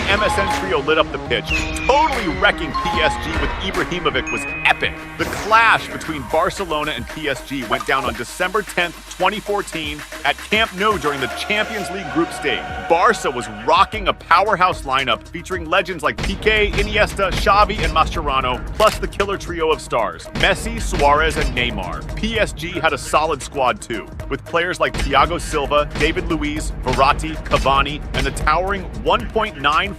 MSN trio lit up the pitch, totally wrecking PSG with Ibrahimovic was epic. The clash between Barcelona and PSG went down on December 10th, 2014 at Camp Nou during the Champions League group stage. Barca was rocking a powerhouse lineup featuring legends like Piqué, Iniesta, Xavi, and Mascherano, plus the killer trio of stars, Messi, Suarez, and Neymar. PSG had a solid squad too, with players like Thiago Silva, David Luiz, Verratti, Cavani, and the towering 1.95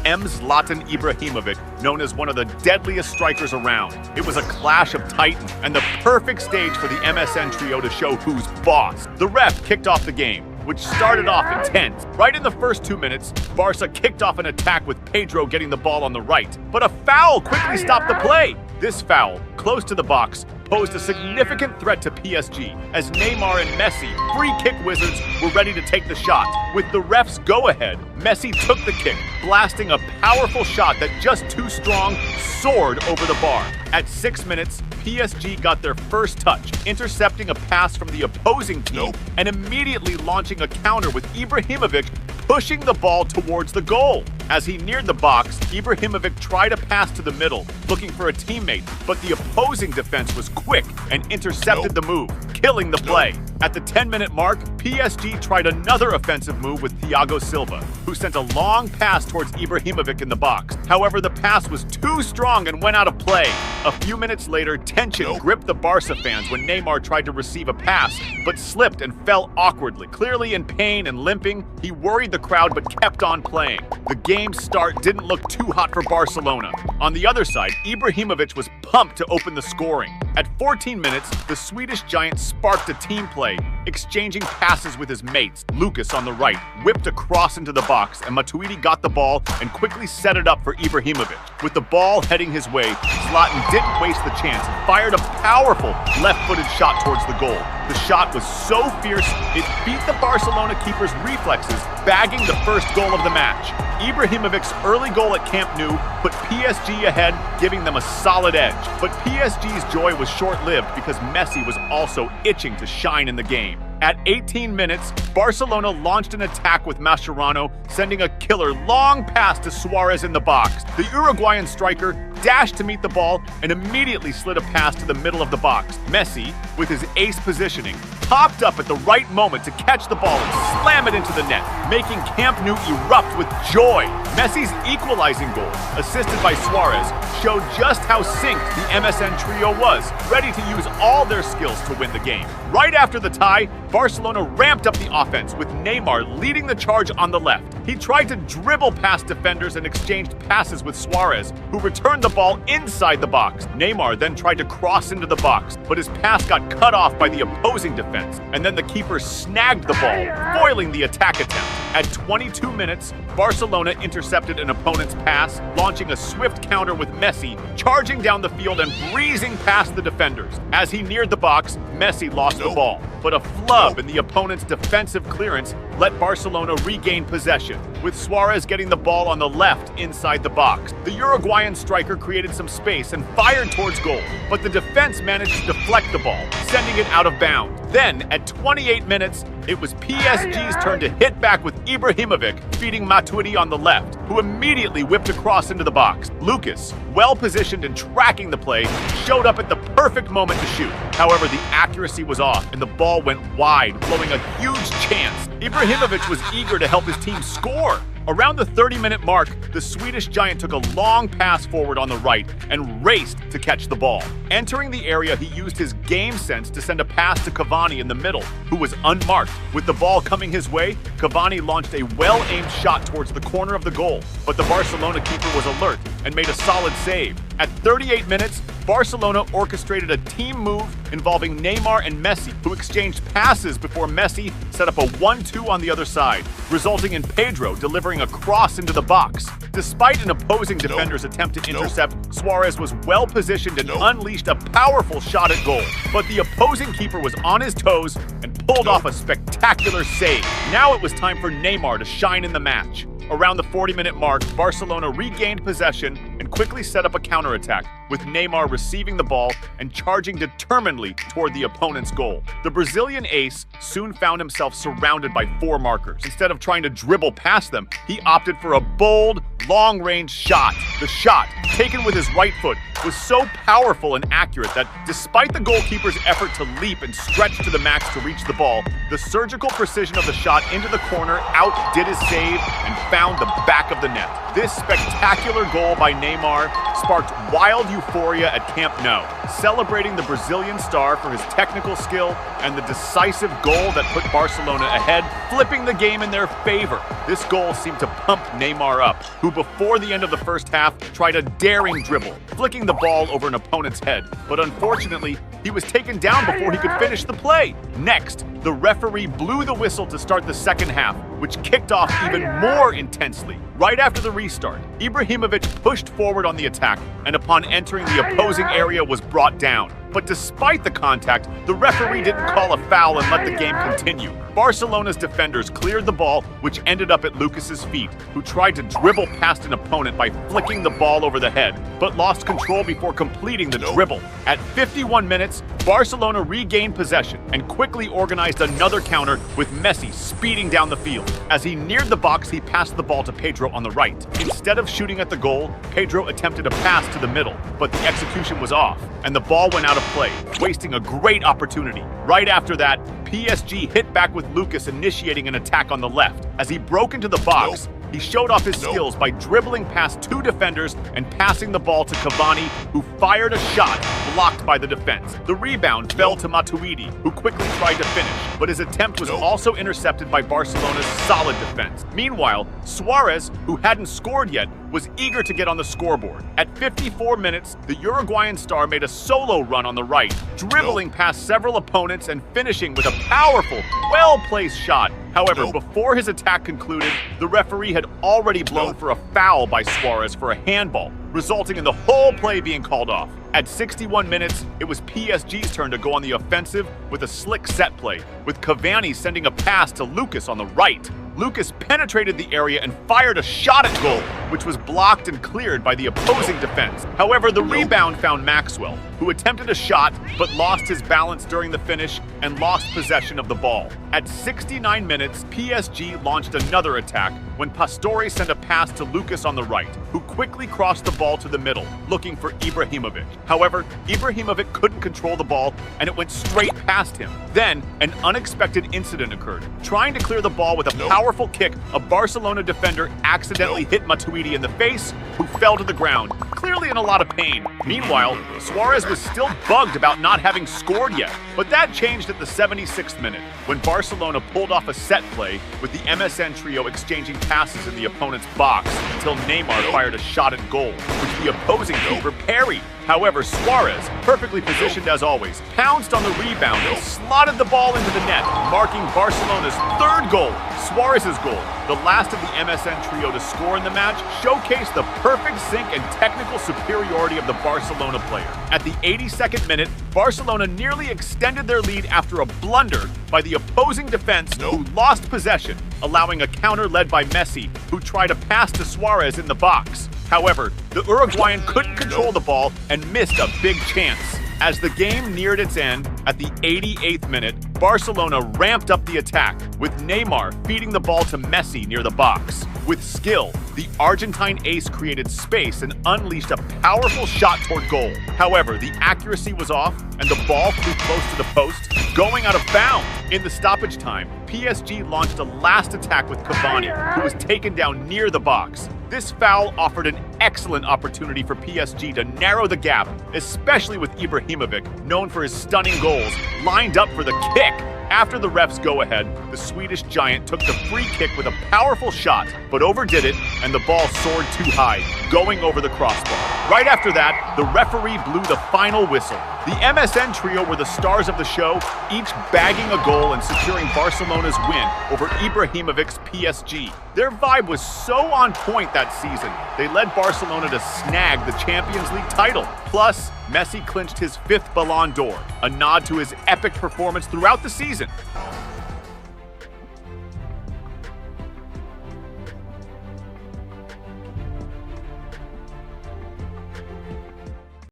M Zlatan Ibrahimovic, known as one of the deadliest strikers around. It was a clash of titans and the perfect stage for the MSN trio to show who's boss. The ref kicked off the game, which started off intense. Right in the first 2 minutes, Barca kicked off an attack with Pedro getting the ball on the right, but a foul quickly stopped the play. This foul, close to the box, posed a significant threat to PSG, as Neymar and Messi, free kick wizards, were ready to take the shot. With the ref's go-ahead, Messi took the kick, blasting a powerful shot that just too strong soared over the bar. At 6 minutes, PSG got their first touch, intercepting a pass from the opposing team and immediately launching a counter with Ibrahimovic pushing the ball towards the goal. As he neared the box, Ibrahimovic tried a pass to the middle, looking for a teammate, but the opposing defense was quick and intercepted the move, killing the play. At the 10-minute mark, PSG tried another offensive move with Thiago Silva, who sent a long pass towards Ibrahimovic in the box. However, the pass was too strong and went out of play. A few minutes later, tension gripped the Barca fans when Neymar tried to receive a pass, but slipped and fell awkwardly. Clearly in pain and limping, he worried the crowd but kept on playing. The game's start didn't look too hot for Barcelona. On the other side, Ibrahimovic was pumped to open the scoring. At 14 minutes, the Swedish giant sparked a team play, exchanging passes with his mates. Lucas on the right whipped a cross into the box, and Matuidi got the ball and quickly set it up for Ibrahimovic. With the ball heading his way, Zlatan didn't waste the chance and fired a powerful left-footed shot towards the goal. The shot was so fierce, it beat the Barcelona keeper's reflexes, bagging the first goal of the match. Ibrahimovic's early goal at Camp Nou put PSG ahead, giving them a solid edge. But PSG's joy was short-lived because Messi was also itching to shine in the game. At 18 minutes, Barcelona launched an attack with Mascherano, sending a killer long pass to Suarez in the box. The Uruguayan striker dashed to meet the ball and immediately slid a pass to the middle of the box. Messi, with his ace positioning, popped up at the right moment to catch the ball and slam it into the net, making Camp Nou erupt with joy. Messi's equalizing goal, assisted by Suarez, showed just how synced the MSN trio was, ready to use all their skills to win the game. Right after the tie, Barcelona ramped up the offense with Neymar leading the charge on the left. He tried to dribble past defenders and exchanged passes with Suarez, who returned the ball inside the box. Neymar then tried to cross into the box, but his pass got cut off by the opposing defense, and then the keeper snagged the ball, foiling the attack attempt. At 22 minutes, Barcelona intercepted an opponent's pass, launching a swift counter with Messi, charging down the field and breezing past the defenders. As he neared the box, Messi lost the ball, but a flub in the opponent's defensive clearance let Barcelona regain possession, with Suarez getting the ball on the left inside the box. The Uruguayan striker created some space and fired towards goal, but the defense managed to deflect the ball, sending it out of bounds. Then, at 28 minutes, it was PSG's turn to hit back with Ibrahimovic, feeding Matuidi on the left, who immediately whipped a cross into the box. Lucas, well positioned and tracking the play, showed up at the perfect moment to shoot. However, the accuracy was off and the ball went wide, blowing a huge chance. Ibrahimovic was eager to help his team score. Around the 30-minute mark, the Swedish giant took a long pass forward on the right and raced to catch the ball. Entering the area, he used his game sense to send a pass to Cavani in the middle, who was unmarked. With the ball coming his way, Cavani launched a well-aimed shot towards the corner of the goal, but the Barcelona keeper was alert and made a solid save. At 38 minutes, Barcelona orchestrated a team move involving Neymar and Messi, who exchanged passes before Messi set up a 1-2 on the other side, resulting in Pedro delivering a cross into the box. Despite an opposing defender's attempt to intercept, Suarez was well positioned and unleashed a powerful shot at goal. But the opposing keeper was on his toes and pulled off a spectacular save. Now it was time for Neymar to shine in the match. Around the 40-minute mark, Barcelona regained possession and quickly set up a counterattack, with Neymar receiving the ball and charging determinedly toward the opponent's goal. The Brazilian ace soon found himself surrounded by 4 markers. Instead of trying to dribble past them, he opted for a bold, long-range shot. The shot, taken with his right foot, was so powerful and accurate that despite the goalkeeper's effort to leap and stretch to the max to reach the ball, the surgical precision of the shot into the corner outdid his save and found the back of the net. This spectacular goal by Neymar sparked wild euphoria at Camp Nou, celebrating the Brazilian star for his technical skill and the decisive goal that put Barcelona ahead, flipping the game in their favor. This goal seemed to pump Neymar up, who before the end of the first half tried a daring dribble, flicking the ball over an opponent's head. But unfortunately, he was taken down before he could finish the play. Next, the referee blew the whistle to start the second half, which kicked off even more intensely. Right after the restart, Ibrahimovic pushed forward on the attack, and upon entering the opposing area was brought down. But despite the contact, the referee didn't call a foul and let the game continue. Barcelona's defenders cleared the ball, which ended up at Lucas's feet, who tried to dribble past an opponent by flicking the ball over the head, but lost control before completing the dribble. At 51 minutes, Barcelona regained possession and quickly organized another counter with Messi speeding down the field. As he neared the box, he passed the ball to Pedro on the right. Instead of shooting at the goal, Pedro attempted a pass to the middle, but the execution was off, and the ball went out of play, wasting a great opportunity. Right after that, PSG hit back with Lucas initiating an attack on the left. As he broke into the box, he showed off his skills by dribbling past 2 defenders and passing the ball to Cavani, who fired a shot blocked by the defense. The rebound fell to Matuidi, who quickly tried to finish, but his attempt was also intercepted by Barcelona's solid defense. Meanwhile, Suarez, who hadn't scored yet, was eager to get on the scoreboard. At 54 minutes, the Uruguayan star made a solo run on the right, dribbling past several opponents and finishing with a powerful, well-placed shot. However, before his attack concluded, the referee had already blown for a foul by Suarez for a handball, resulting in the whole play being called off. At 61 minutes, it was PSG's turn to go on the offensive with a slick set play, with Cavani sending a pass to Lucas on the right. Lucas penetrated the area and fired a shot at goal, which was blocked and cleared by the opposing defense. However, the rebound found Maxwell, who attempted a shot but lost his balance during the finish and lost possession of the ball. At 69 minutes, PSG launched another attack when Pastore sent a pass to Lucas on the right, who quickly crossed the ball to the middle, looking for Ibrahimovic. However, Ibrahimovic couldn't control the ball and it went straight past him. Then, an unexpected incident occurred. Trying to clear the ball with a powerful kick, a Barcelona defender accidentally hit Matuidi in the face, who fell to the ground, clearly in a lot of pain. Meanwhile, Suarez was still bugged about not having scored yet, but that changed at the 76th minute, when Barcelona pulled off a set play with the MSN trio exchanging passes in the opponent's box until Neymar fired a shot at goal, which the opposing keeper parried. However, Suarez, perfectly positioned as always, pounced on the rebound and slotted the ball into the net, marking Barcelona's 3rd goal. Suarez's goal, the last of the MSN trio to score in the match, showcased the perfect sync and technical superiority of the Barcelona player. At the 82nd minute, Barcelona nearly extended their lead after a blunder by the opposing defense, who lost possession, allowing a counter led by Messi, who tried a pass to Suarez in the box. However, the Uruguayan couldn't control the ball and missed a big chance. As the game neared its end, at the 88th minute, Barcelona ramped up the attack, with Neymar feeding the ball to Messi near the box. With skill, the Argentine ace created space and unleashed a powerful shot toward goal. However, the accuracy was off and the ball flew close to the post, going out of bounds. In the stoppage time, PSG launched a last attack with Cavani, who was taken down near the box. This foul offered an excellent opportunity for PSG to narrow the gap, especially with Ibrahimovic, known for his stunning goals, lined up for the kick. After the refs go-ahead, the Swedish giant took the free kick with a powerful shot, but overdid it, and the ball soared too high, going over the crossbar. Right after that, the referee blew the final whistle. The MSN trio were the stars of the show, each bagging a goal and securing Barcelona's win over Ibrahimovic's PSG. Their vibe was so on point that season, they led Barcelona to snag the Champions League title. Plus, Messi clinched his 5th Ballon d'Or, a nod to his epic performance throughout the season.